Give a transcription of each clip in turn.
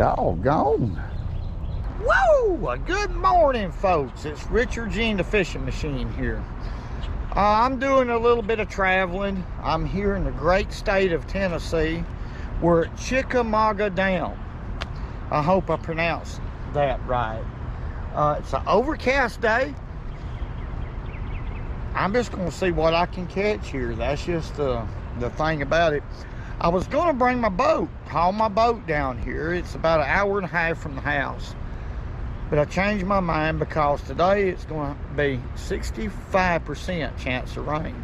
Doggone. Whoa! Good morning, folks. It's Richard Gene the Fishing Machine here. I'm doing a little bit of traveling. I'm here in the great state of Tennessee. We're at Chickamauga Dam. I hope I pronounced that right. It's an overcast day. I'm just going to see what I can catch here. That's just the thing about it. I was going to bring my boat, haul my boat down here. It's about an hour and a half from the house. But I changed my mind because today it's going to be 65% chance of rain.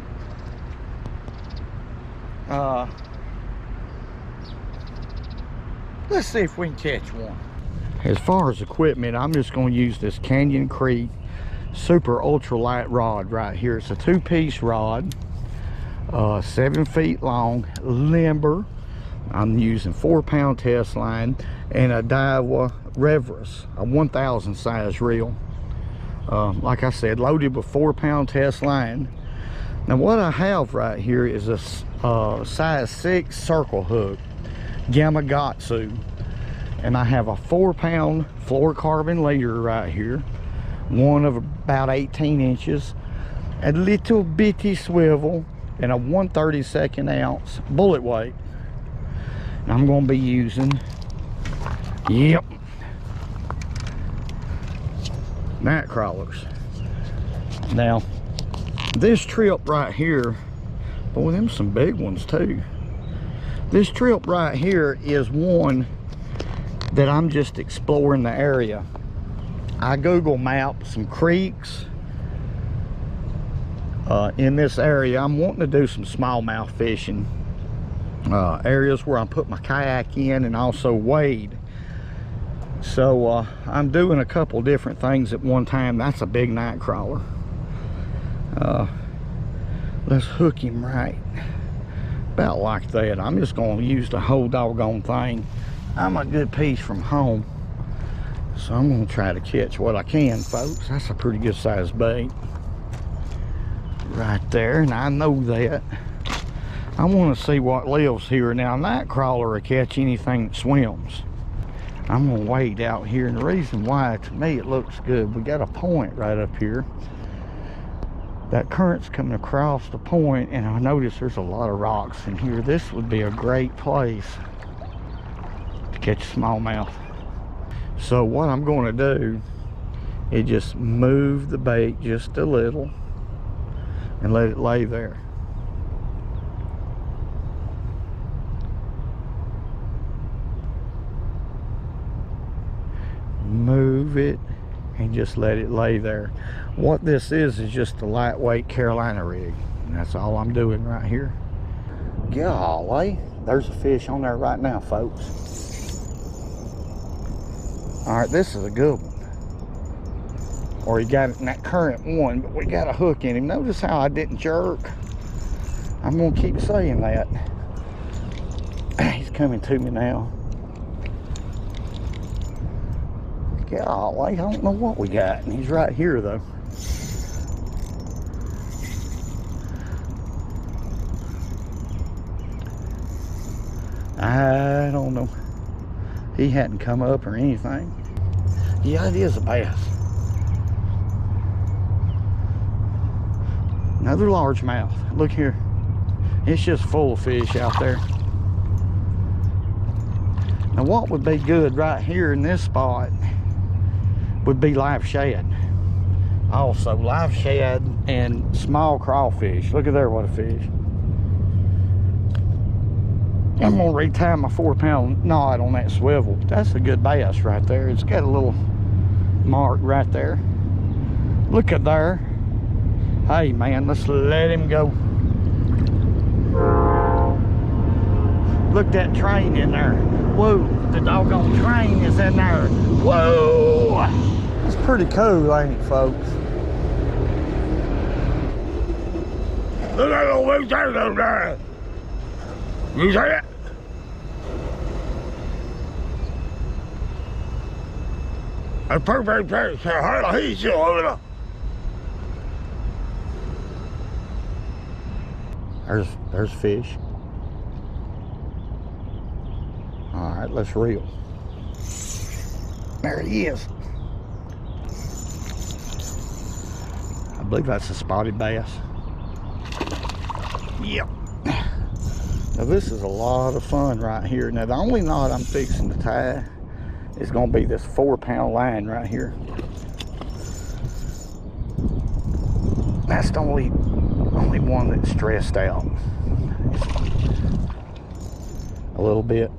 Let's see if we can catch one. As far as equipment, I'm just going to use this Canyon Creek super ultralight rod right here. It's a 2-piece rod, 7 feet long, limber. I'm using 4-pound test line and a Daiwa Reverus, a 1000 size reel. Like I said, loaded with 4-pound test line. Now what I have right here is a size 6 circle hook, Gamakatsu, and I have a 4-pound fluorocarbon leader right here, one of about 18 inches, a little bitty swivel, and a 1/32 ounce bullet weight. And I'm going to be using, night crawlers. Now this trip right here, boy, them some big ones too. This trip right here is one that I'm just exploring the area. I Google map some creeks in this area. I'm wanting to do some smallmouth fishing, areas where I put my kayak in and also wade. So I'm doing a couple different things at one time. That's a big night crawler. Let's hook him right about like that. I'm just going to use the whole doggone thing. I'm a good piece from home, so I'm going to try to catch what I can, folks. That's a pretty good size bait right there, and I know that. I want to see what lives here. Now, a night crawler will catch anything that swims. I'm going to wade out here, and the reason why, to me, it looks good, we got a point right up here. That current's coming across the point, and I notice there's a lot of rocks in here. This would be a great place to catch smallmouth. So what I'm going to do is just move the bait just a little and let it lay there. Move it and just let it lay there. What this is just a lightweight Carolina rig, and that's all I'm doing right here. Golly, there's a fish on there right now, folks. All right, this is a good one. Or he got it in that current one, but we got a hook in him. Notice how I didn't jerk. I'm gonna keep saying that. He's coming to me now. Golly, I don't know what we got, and he's right here though. I don't know. He hadn't come up or anything. Yeah, it is a bass. Another largemouth. Look here. It's just full of fish out there. Now what would be good right here in this spot would be live shad. Also live shad and small crawfish. Look at there, what a fish. I'm gonna retie my 4-pound knot on that swivel. That's a good bass right there. It's got a little mark right there. Look at there. Hey man, let's let him go. Look at that train in there. Whoa, the doggone train is in there. Whoa! That's pretty cool, ain't it, folks? Look at the little train over there. You see it? A perfect place to hurl he's over there. There's fish. All right, let's reel. There he is. I believe that's a spotted bass. Yep. Now this is a lot of fun right here. Now the only knot I'm fixing to tie is going to be this 4-pound line right here. That's the only one that's stressed out a little bit.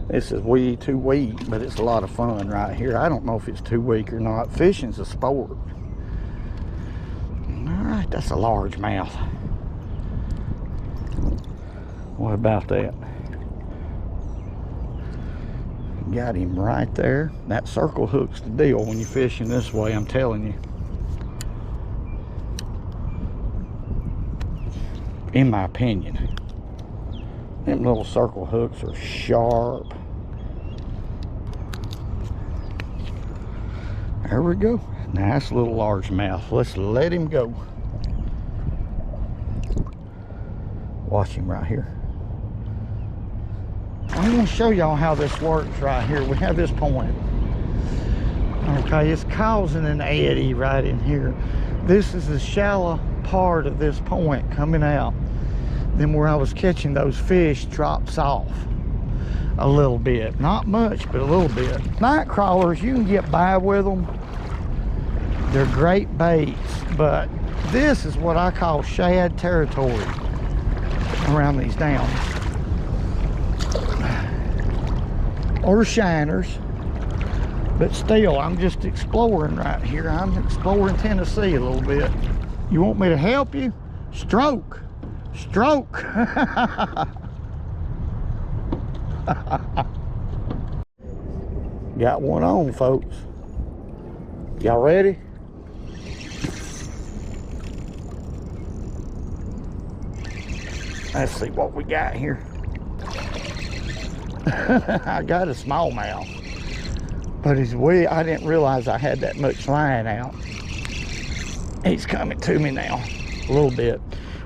This is too weak, but it's a lot of fun right here. I don't know if it's too weak or not. Fishing's a sport. All right, that's a largemouth. What about that? Got him right there. That circle hook's the deal when you're fishing this way, I'm telling you. In my opinion. Them little circle hooks are sharp. There we go. Nice little largemouth. Let's let him go. Watch him right here. I'm going to show y'all how this works right here. We have this point. Okay, it's causing an eddy right in here. This is the shallow part of this point coming out. Then where I was catching those fish drops off a little bit. Not much, but a little bit. Night crawlers, you can get by with them. They're great baits, but this is what I call shad territory around these downs. Or shiners. But still, I'm just exploring right here. I'm exploring Tennessee a little bit. You want me to help you? Stroke. Stroke. Got one on, folks. Y'all ready? Let's see what we got here. I got a smallmouth, but I didn't realize I had that much line out. He's coming to me now a little bit.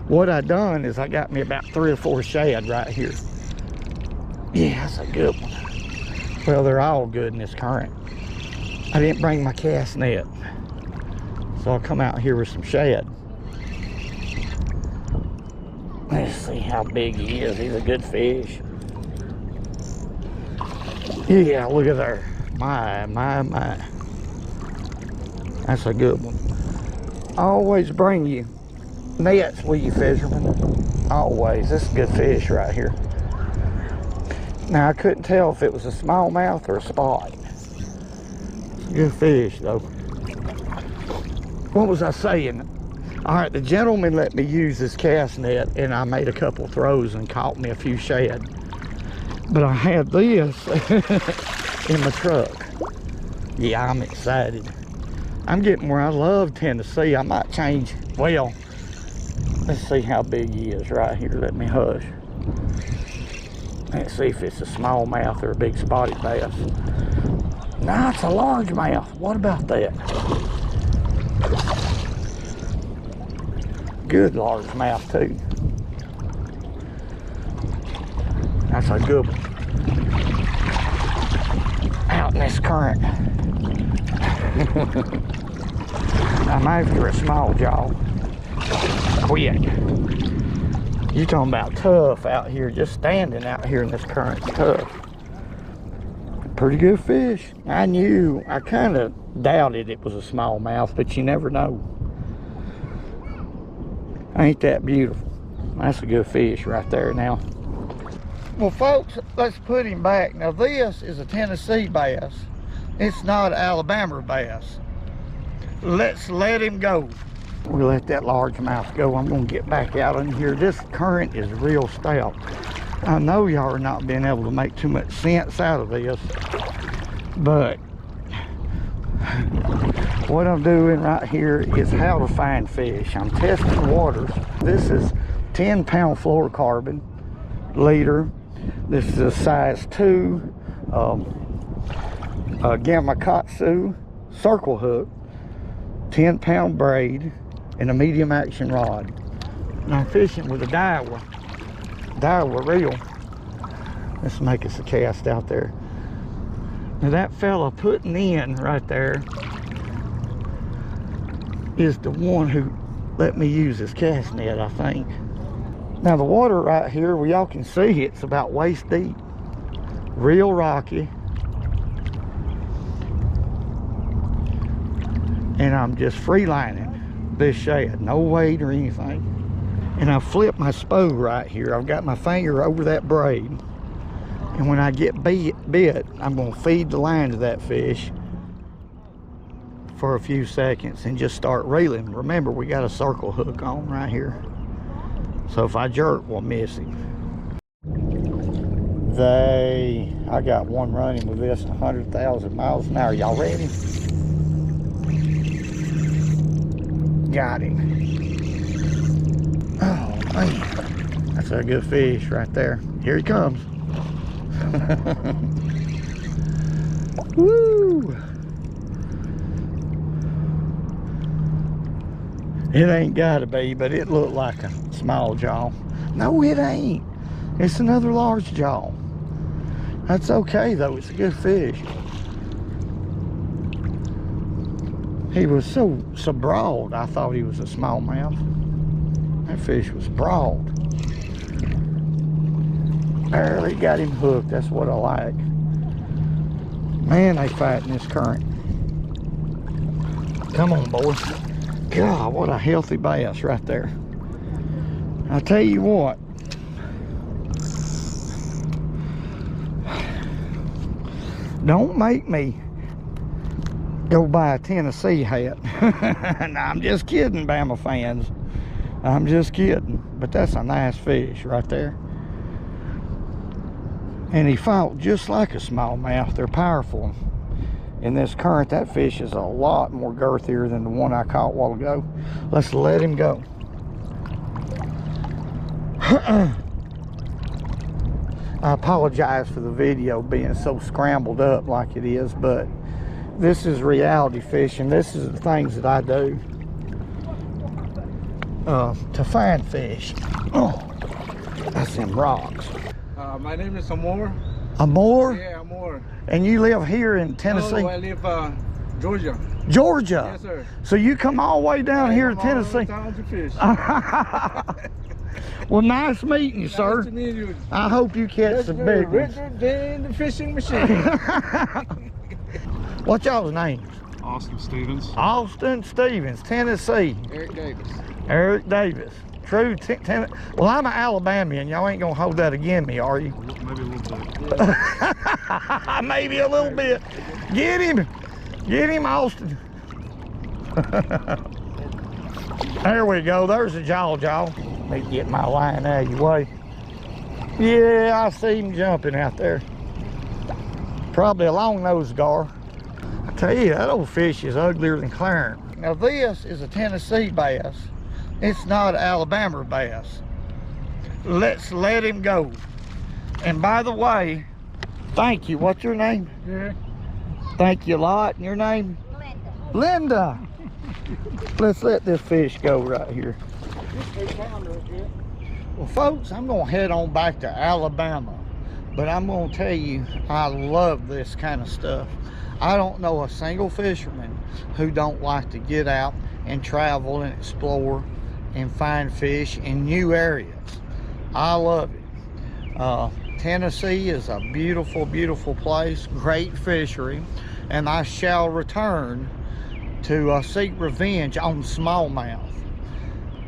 What I done is I got me about 3 or 4 shad right here. Yeah, that's a good one. Well, they're all good in this current. I didn't bring my cast net, so I'll come out here with some shad. Let's see how big he is. He's a good fish. Yeah, look at there. My. That's a good one. Always bring you nets with you, fishermen. Always. This is a good fish right here. Now, I couldn't tell if it was a smallmouth or a spot. It's a good fish, though. What was I saying? All right, the gentleman let me use this cast net, and I made a couple throws and caught me a few shad. But I had this in my truck. Yeah, I'm excited. I'm getting where I love Tennessee. I might change. Well, let's see how big he is right here. Let me hush. Let's see if it's a smallmouth or a big spotted bass. No, it's a largemouth. What about that? Good largemouth too. That's a good one. Out in this current. I'm after a small jaw. Quick. You talking about tough out here, just standing out here in this current, tough. Pretty good fish. I kind of doubted it was a smallmouth, but you never know. Ain't that beautiful? That's a good fish right there now. Well, folks, let's put him back. Now, this is a Tennessee bass. It's not an Alabama bass. Let's let him go. We let that largemouth go. I'm going to get back out in here. This current is real stout. I know y'all are not being able to make too much sense out of this, but what I'm doing right here is how to find fish. I'm testing waters. This is 10-pound fluorocarbon leader. This is a size 2 Gamakatsu circle hook, 10-pound braid, and a medium action rod. And I'm fishing with a Daiwa reel. Let's make us a cast out there. Now that fella putting in right there is the one who let me use his cast net, I think. Now the water right here, where y'all can see, it's about waist deep. Real rocky. And I'm just freelining this shad, no weight or anything. And I flip my spool right here. I've got my finger over that braid. And when I get bit, I'm gonna feed the line to that fish for a few seconds and just start reeling. Remember, we got a circle hook on right here. So if I jerk, we'll miss him. I got one running with this 100,000 miles an hour. Y'all ready? Got him. Oh man, that's a good fish right there. Here he comes. Woo! It ain't gotta be, but it looked like a small jaw. No, it ain't. It's another large jaw. That's okay though, it's a good fish. He was so broad, I thought he was a smallmouth. That fish was broad. Barely got him hooked, that's what I like. Man, they fight in this current. Come on, boys. God, what a healthy bass right there. I tell you what. Don't make me go buy a Tennessee hat. No, I'm just kidding, Bama fans. I'm just kidding. But that's a nice fish right there. And he fought just like a smallmouth. They're powerful. In this current, that fish is a lot more girthier than the one I caught a while ago. Let's let him go. I apologize for the video being so scrambled up like it is, but this is reality fishing. This is the things that I do to find fish. Oh, that's them rocks. My name is Amor. Amor? Yeah, Amor. And you live here in Tennessee? No, I live Georgia. Georgia? Yes, sir. So you come all the way down here to Tennessee? Down to fish. Well, nice meeting you, sir. Nice to meet you. I hope you catch some big ones. Richard the fishing machine. What's y'all's names? Austin Stevens. Austin Stevens, Tennessee. Eric Davis. Eric Davis. True well, I'm an Alabamian. Y'all ain't gonna hold that against me, are you? Maybe a little bit. Yeah. Maybe a little bit. Get him. Get him, Austin. There we go. There's a jaw. Let me get my line out of your way. Yeah, I see him jumping out there. Probably a long-nosed gar. I tell you, that old fish is uglier than Clarence. Now this is a Tennessee bass. It's not an Alabama bass. Let's let him go. And by the way, thank you. What's your name? Yeah. Thank you a lot. And your name? Linda. Linda. Let's let this fish go right here. Well, folks, I'm going to head on back to Alabama. But I'm going to tell you, I love this kind of stuff. I don't know a single fisherman who don't like to get out and travel and explore and find fish in new areas. I love it. Tennessee is a beautiful, beautiful place, great fishery, and I shall return to seek revenge on smallmouth.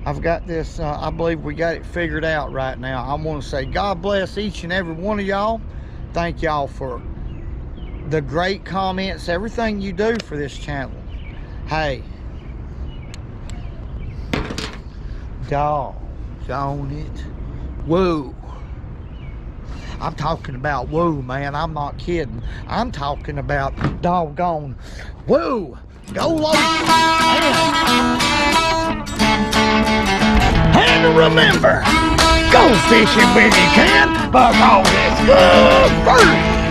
I've got this, I believe we got it figured out right now. I want to say God bless each and every one of y'all. Thank y'all for the great comments, everything you do for this channel. Hey, dogs on it. Whoa. I'm talking about woo, man. I'm not kidding. I'm talking about doggone woo. Go low. And remember, go fishing when you can, because it's good first.